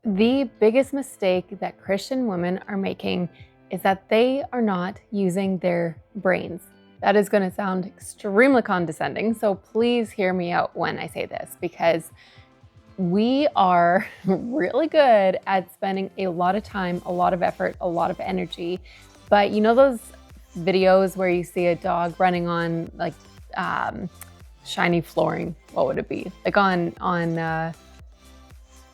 The biggest mistake that Christian women are making is that they are not using their brains. That is going to sound extremely condescending, so please hear me out when I say this, because we are really good at spending a lot of time, a lot of effort, a lot of energy. But you know those videos where you see a dog running on shiny flooring? What would it be? Like on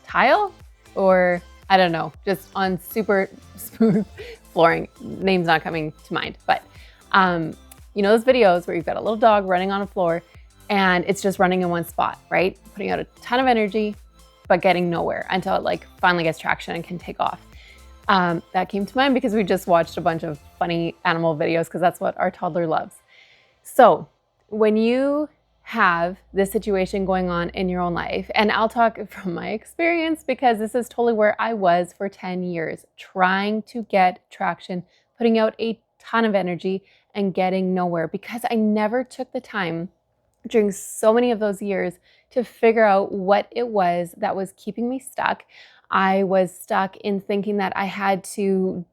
tile, or I don't know, just on super smooth flooring. Name's not coming to mind, but you know those videos where you've got a little dog running on a floor and it's just running in one spot, right? Putting out a ton of energy, but getting nowhere until it like finally gets traction and can take off. That came to mind because we just watched a bunch of funny animal videos because that's what our toddler loves. So when you have this situation going on in your own life, and I'll talk from my experience because this is totally where I was for 10 years, trying to get traction, putting out a ton of energy and getting nowhere because I never took the time during so many of those years to figure out what it was that was keeping me stuck. I was stuck in thinking that I had to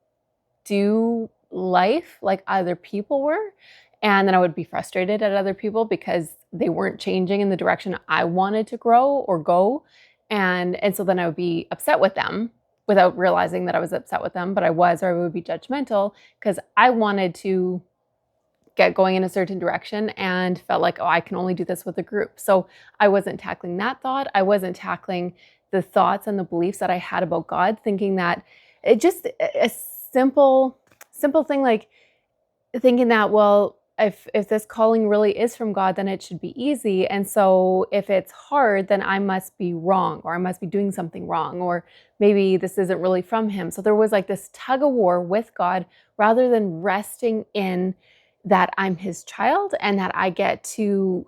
do life like other people were. And then I would be frustrated at other people because they weren't changing in the direction I wanted to grow or go. And so then I would be upset with them without realizing that I was upset with them, but I was, or I would be judgmental because I wanted to get going in a certain direction and felt like, oh, I can only do this with a group. So I wasn't tackling that thought. I wasn't tackling the thoughts and the beliefs that I had about God, thinking that it just a simple thing like thinking that, well, if this calling really is from God, then it should be easy. And so if it's hard, then I must be wrong, or I must be doing something wrong, or maybe this isn't really from him. So there was like this tug of war with God rather than resting in that I'm his child and that I get to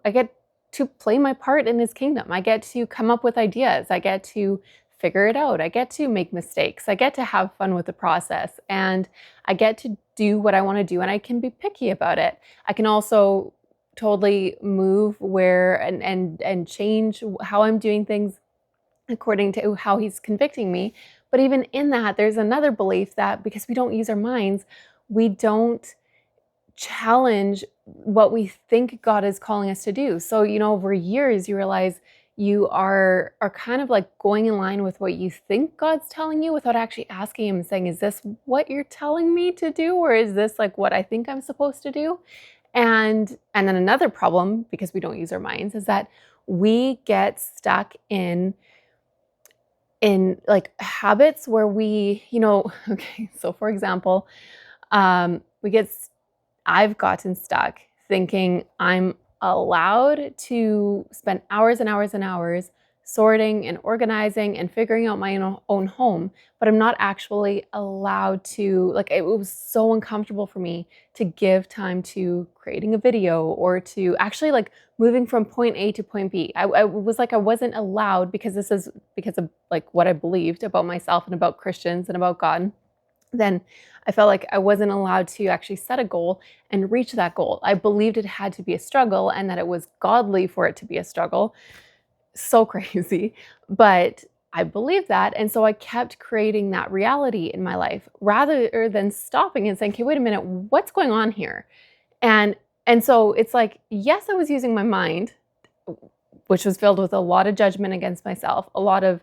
play my part in his kingdom. I get to come up with ideas. I get to figure it out. I get to make mistakes. I get to have fun with the process, and I get to do what I want to do, and I can be picky about it. I can also totally move where and change how I'm doing things according to how he's convicting me. But even in that, there's another belief that because we don't use our minds, we don't challenge what we think God is calling us to do. So, you know, over years you realize you are kind of like going in line with what you think God's telling you without actually asking him and saying, is this what you're telling me to do, or is this like what I think I'm supposed to do? And then another problem, because we don't use our minds, is that we get stuck in like habits where we, you know, okay, so for example, we get I've gotten stuck thinking I'm allowed to spend hours and hours and hours sorting and organizing and figuring out my own home, but I'm not actually allowed to, like, it was so uncomfortable for me to give time to creating a video or to actually like moving from point A to point B. I was like, I wasn't allowed because this is because of like what I believed about myself and about Christians and about God. Then I felt like I wasn't allowed to actually set a goal and reach that goal. I believed it had to be a struggle and that it was godly for it to be a struggle. So crazy. But I believed that. And so I kept creating that reality in my life rather than stopping and saying, okay, wait a minute, what's going on here? And and so it's like, yes, I was using my mind, which was filled with a lot of judgment against myself, a lot of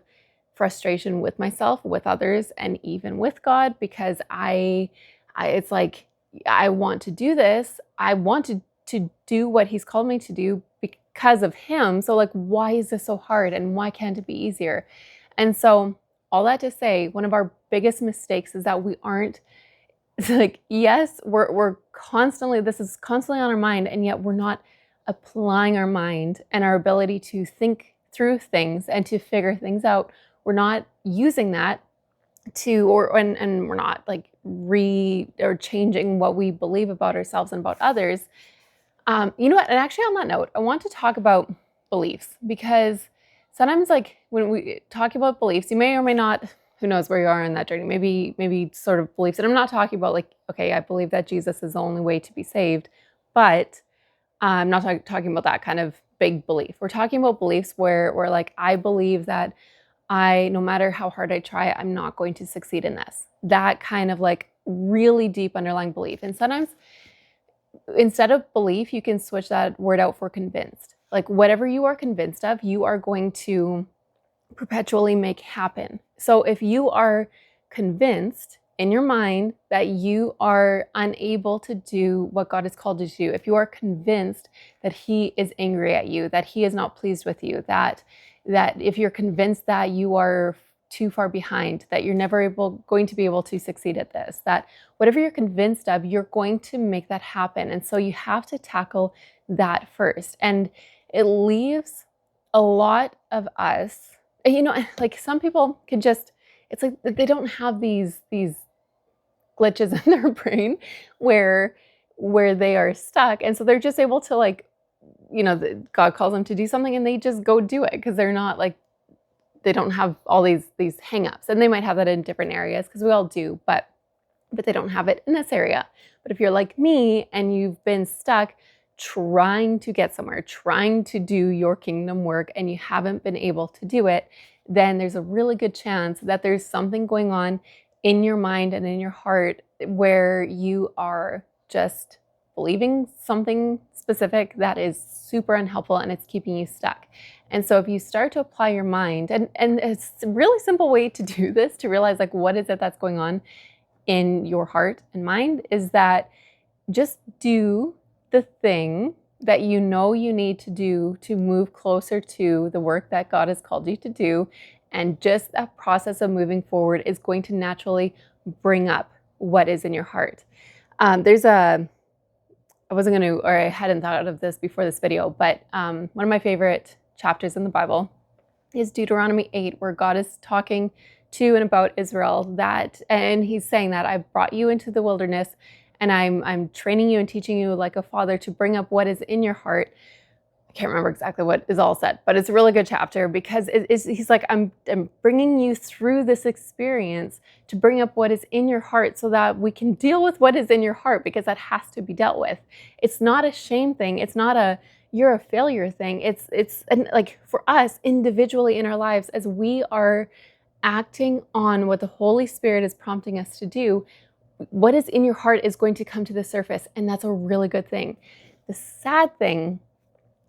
frustration with myself, with others, and even with God, because I it's like I want to do this. I want to do what He's called me to do because of Him. So like, why is this so hard, and why can't it be easier? And so all that to say, one of our biggest mistakes is that we aren't. It's like, yes, we're constantly, this is constantly on our mind, and yet we're not applying our mind and our ability to think through things and to figure things out. We're not using that to, and we're not like or changing what we believe about ourselves and about others. You know what? And actually, on that note, I want to talk about beliefs, because sometimes, like when we talk about beliefs, you may or may not. Who knows where you are in that journey? Maybe sort of beliefs. And I'm not talking about like, okay, I believe that Jesus is the only way to be saved, but I'm not talking about that kind of big belief. We're talking about beliefs where like I believe that no matter how hard I try, I'm not going to succeed in this. That kind of like really deep underlying belief. And sometimes instead of belief, you can switch that word out for convinced. Like whatever you are convinced of, you are going to perpetually make happen. So if you are convinced in your mind that you are unable to do what God has called you to do, if you are convinced that He is angry at you, that He is not pleased with you, that if you're convinced that you are too far behind, that you're never going to be able to succeed at this, that whatever you're convinced of, you're going to make that happen. And so you have to tackle that first. And it leaves a lot of us, like some people can just, it's like they don't have these glitches in their brain where they are stuck. And so they're just able to like, God calls them to do something and they just go do it because they're not like, they don't have all these hangups. And they might have that in different areas because we all do, but they don't have it in this area. But if you're like me and you've been stuck trying to get somewhere, trying to do your kingdom work, and you haven't been able to do it, then there's a really good chance that there's something going on in your mind and in your heart where you are just believing something specific that is super unhelpful and it's keeping you stuck. And so if you start to apply your mind, and it's a really simple way to do this, to realize like what is it that's going on in your heart and mind, is that just do the thing that you know you need to do to move closer to the work that God has called you to do. And just that process of moving forward is going to naturally bring up what is in your heart. I hadn't thought of this before this video, but one of my favorite chapters in the Bible is Deuteronomy 8, where God is talking to and about Israel, and he's saying that I brought you into the wilderness and I'm training you and teaching you like a father to bring up what is in your heart. I can't remember exactly what is all said, but it's a really good chapter because he's like, I'm bringing you through this experience to bring up what is in your heart so that we can deal with what is in your heart, because that has to be dealt with. It's not a shame thing. It's not a you're a failure thing. It's like for us individually in our lives, as we are acting on what the Holy Spirit is prompting us to do, what is in your heart is going to come to the surface, and that's a really good thing. The sad thing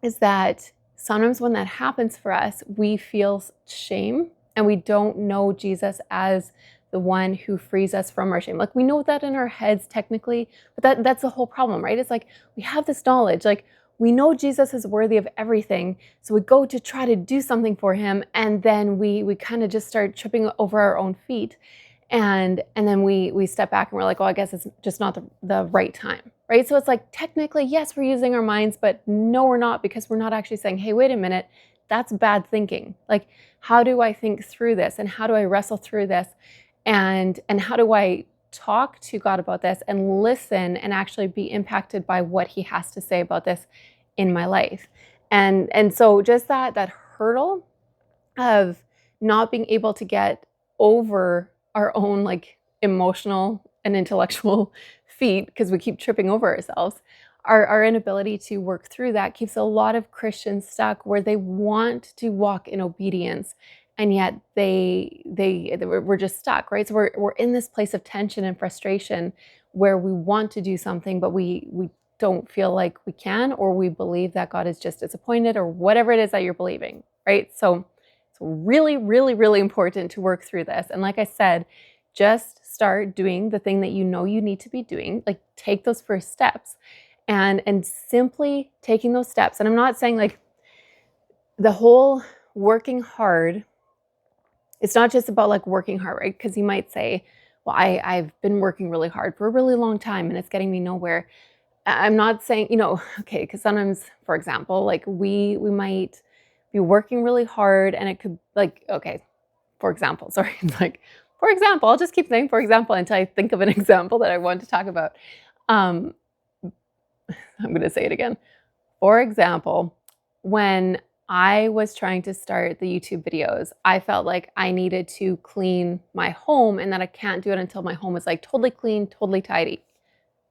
is that sometimes when that happens for us, we feel shame and we don't know Jesus as the one who frees us from our shame. Like we know that in our heads technically, but that's the whole problem, right? It's like we have this knowledge, like we know Jesus is worthy of everything. So we go to try to do something for him, and then we kind of just start tripping over our own feet. And then we step back and we're like, well, I guess it's just not the right time, right? So it's like, technically, yes, we're using our minds, but no, we're not, because we're not actually saying, hey, wait a minute, that's bad thinking. Like, how do I think through this? And how do I wrestle through this? And how do I talk to God about this and listen and actually be impacted by what he has to say about this in my life? And so just that hurdle of not being able to get over our own like emotional and intellectual feet, because we keep tripping over ourselves, our inability to work through that keeps a lot of Christians stuck, where they want to walk in obedience and yet we're just stuck, right? So we're in this place of tension and frustration where we want to do something, but we don't feel like we can, or we believe that God is just disappointed, or whatever it is that you're believing, right? So really, really, really important to work through this. And like I said, just start doing the thing that you know you need to be doing. Like take those first steps, and simply taking those steps. And I'm not saying like the whole working hard, it's not just about like working hard, right? Because you might say, well, I've been working really hard for a really long time and it's getting me nowhere. I'm not saying, okay, because sometimes, for example, like we might be working really hard and it could like, okay, for example, sorry, it's like, for example, I'll just keep saying for example until I think of an example that I want to talk about. I'm going to say it again. For example, when I was trying to start the YouTube videos, I felt like I needed to clean my home, and that I can't do it until my home is like totally clean, totally tidy.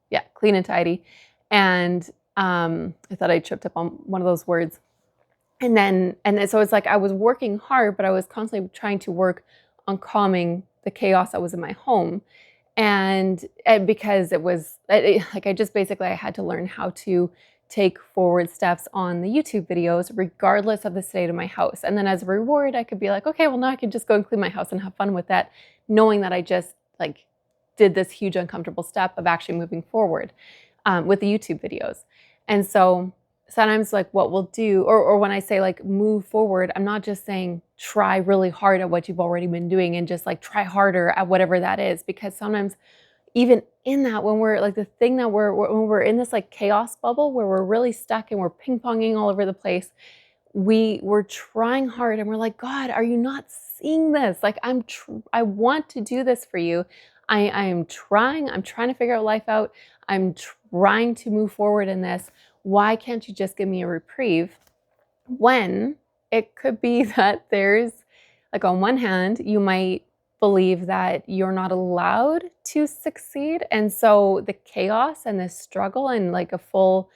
Yeah, clean and tidy. And I thought I tripped up on one of those words. And then so it's like I was working hard, but I was constantly trying to work on calming the chaos that was in my home. And because it was like I just basically I had to learn how to take forward steps on the YouTube videos regardless of the state of my house. And then as a reward, I could be like, okay, well now I can just go and clean my house and have fun with that, knowing that I just like did this huge uncomfortable step of actually moving forward with the YouTube videos. And so sometimes like what we'll do, or when I say like move forward, I'm not just saying try really hard at what you've already been doing and just like try harder at whatever that is, because sometimes even in that, when we're like the thing that when we're in this like chaos bubble where we're really stuck and we're ping-ponging all over the place, we're trying hard and we're like, God, are you not seeing this? Like I want to do this for you. I'm trying to figure out life out. I'm trying to move forward in this. Why can't you just give me a reprieve? When it could be that there's like, on one hand, you might believe that you're not allowed to succeed. And so the chaos and the struggle and like a full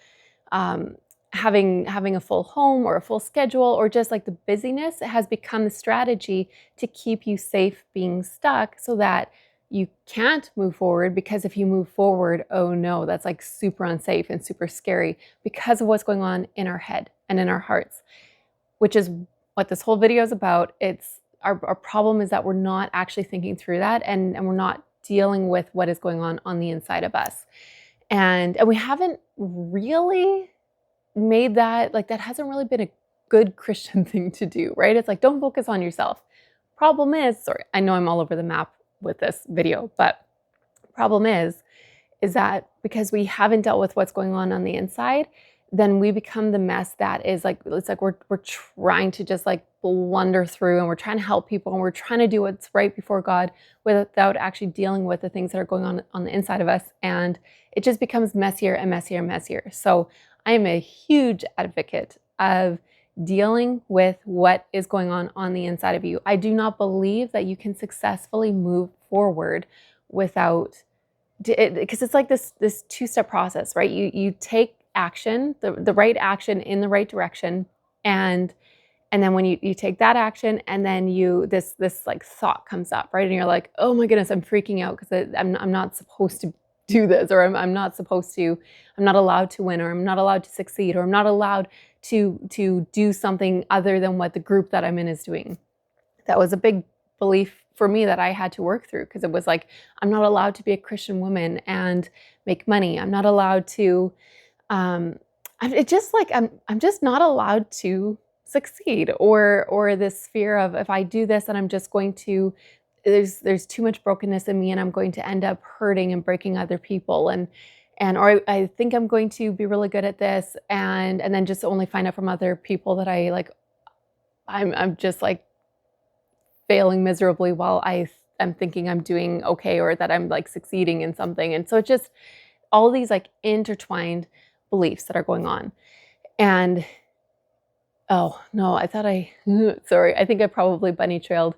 having a full home or a full schedule or just like the busyness has become the strategy to keep you safe being stuck, so that you can't move forward. Because if you move forward, oh no, that's like super unsafe and super scary because of what's going on in our head and in our hearts, which is what this whole video is about. It's our problem is that we're not actually thinking through that, and we're not dealing with what is going on the inside of us. And we haven't really made that, like that hasn't really been a good Christian thing to do, right? It's like, don't focus on yourself. Problem is, sorry, I know I'm all over the map with this video, but problem is that because we haven't dealt with what's going on the inside, then we become the mess that is like, it's like we're trying to just like blunder through, and we're trying to help people, and we're trying to do what's right before God without actually dealing with the things that are going on the inside of us. And it just becomes messier and messier and messier. So I am a huge advocate of dealing with what is going on the inside of you. I do not believe that you can successfully move forward without, because it's like this two-step process, right? You take action, the right action in the right direction, and then when you take that action, and then this like thought comes up, right? And you're like, oh my goodness, I'm freaking out because I'm not supposed to do this, or I'm not allowed to win, or I'm not allowed to succeed, or I'm not allowed to do something other than what the group that I'm in is doing. That was a big belief for me that I had to work through, because it was like, I'm not allowed to be a Christian woman and make money. I'm not allowed to, it's just like, I'm just not allowed to succeed, or this fear of, if I do this, then I'm just going to, there's too much brokenness in me, and I'm going to end up hurting and breaking other people, or I think I'm going to be really good at this, and then just only find out from other people that I'm just like failing miserably while I'm thinking I'm doing okay, or that I'm like succeeding in something. And so it's just all these like intertwined beliefs that are going on. And oh no, sorry, I think I probably bunny trailed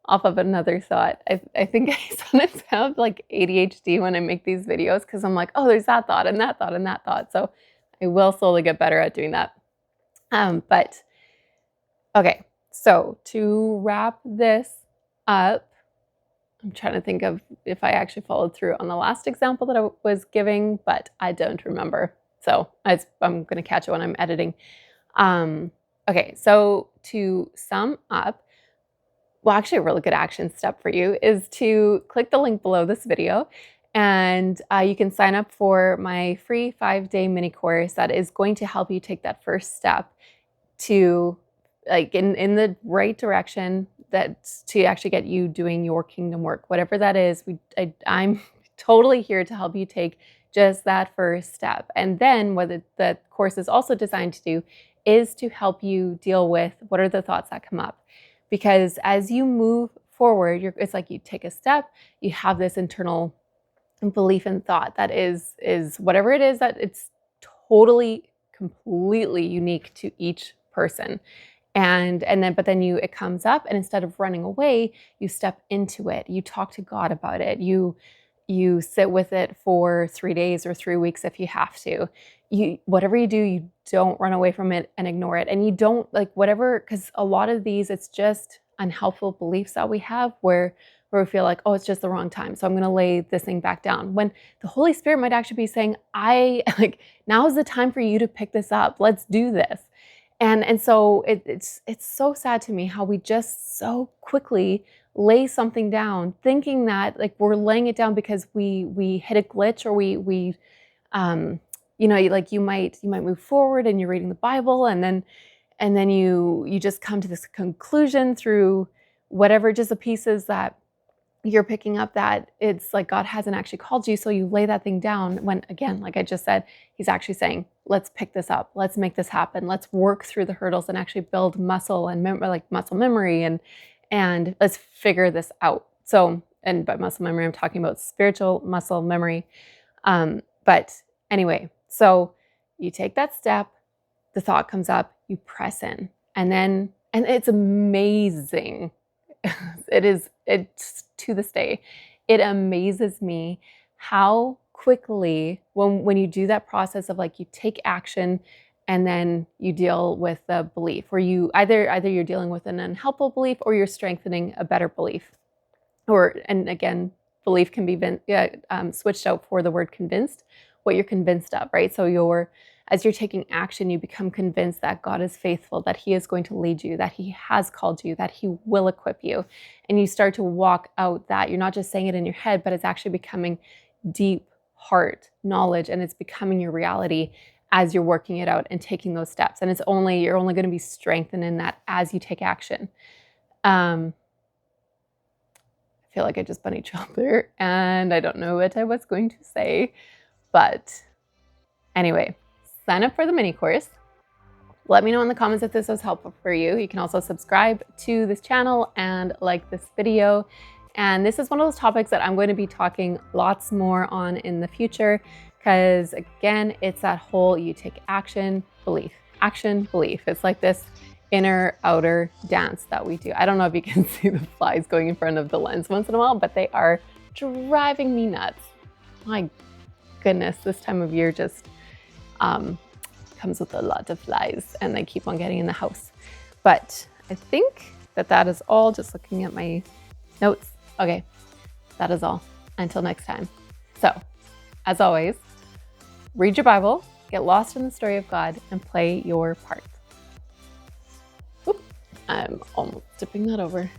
off of another thought. I think I sometimes have like ADHD when I make these videos, because I'm like, oh, there's that thought and that thought and that thought. So I will slowly get better at doing that. But okay, so to wrap this up, I'm trying to think of if I actually followed through on the last example that I was giving, but I don't remember. So I'm going to catch it when I'm editing. Okay, so to sum up, well, actually a really good action step for you is to click the link below this video, and you can sign up for my free 5-day mini course that is going to help you take that first step to like in the right direction, that's to actually get you doing your kingdom work, whatever that is. I'm totally here to help you take just that first step. And then what the course is also designed to do is to help you deal with what are the thoughts that come up. Because as you move forward, it's like you take a step, you have this internal belief and thought that is whatever it is, that it's totally, completely unique to each person. But then it comes up, and instead of running away, you step into it. You talk to God about it. You sit with it for 3 days or 3 weeks if you have to. whatever you do, you don't run away from it and ignore it. And you don't like whatever, because a lot of these, it's just unhelpful beliefs that we have where we feel like, oh, it's just the wrong time, so I'm going to lay this thing back down. When the Holy Spirit might actually be saying, now is the time for you to pick this up. Let's do this. And so it's so sad to me how we just so quickly lay something down, thinking that like we're laying it down because we hit a glitch, or we like you might move forward and you're reading the Bible, and then you just come to this conclusion through whatever, just the pieces that you're picking up, that it's like God hasn't actually called you, so you lay that thing down, when again, like I just said, he's actually saying, let's pick this up, let's make this happen, let's work through the hurdles and actually build muscle and muscle memory, and let's figure this out. So, and by muscle memory, I'm talking about spiritual muscle memory. But anyway, so you take that step, the thought comes up, you press in, and it's amazing. It's to this day, it amazes me how quickly when you do that process of like you take action and then you deal with the belief, or you either you're dealing with an unhelpful belief or you're strengthening a better belief. And again, belief can be switched out for the word convinced, what you're convinced of, right? So as you're taking action, you become convinced that God is faithful, that he is going to lead you, that he has called you, that he will equip you. And you start to walk out that. You're not just saying it in your head, but it's actually becoming deep heart knowledge, and it's becoming your reality as you're working it out and taking those steps. And you're only going to be strengthened in that as you take action. I feel like I just bunny trailed there and I don't know what I was going to say, but anyway, sign up for the mini course. Let me know in the comments if this was helpful for you. You can also subscribe to this channel and like this video. And this is one of those topics that I'm going to be talking lots more on in the future, because again, it's that whole you take action, belief, action, belief. It's like this inner outer dance that we do. I don't know if you can see the flies going in front of the lens once in a while, but they are driving me nuts. My goodness, this time of year just comes with a lot of flies, and they keep on getting in the house. But I think that is all, just looking at my notes. Okay, that is all. Until next time. So, as always, read your Bible, get lost in the story of God, and play your part. Oop, I'm almost tipping that over.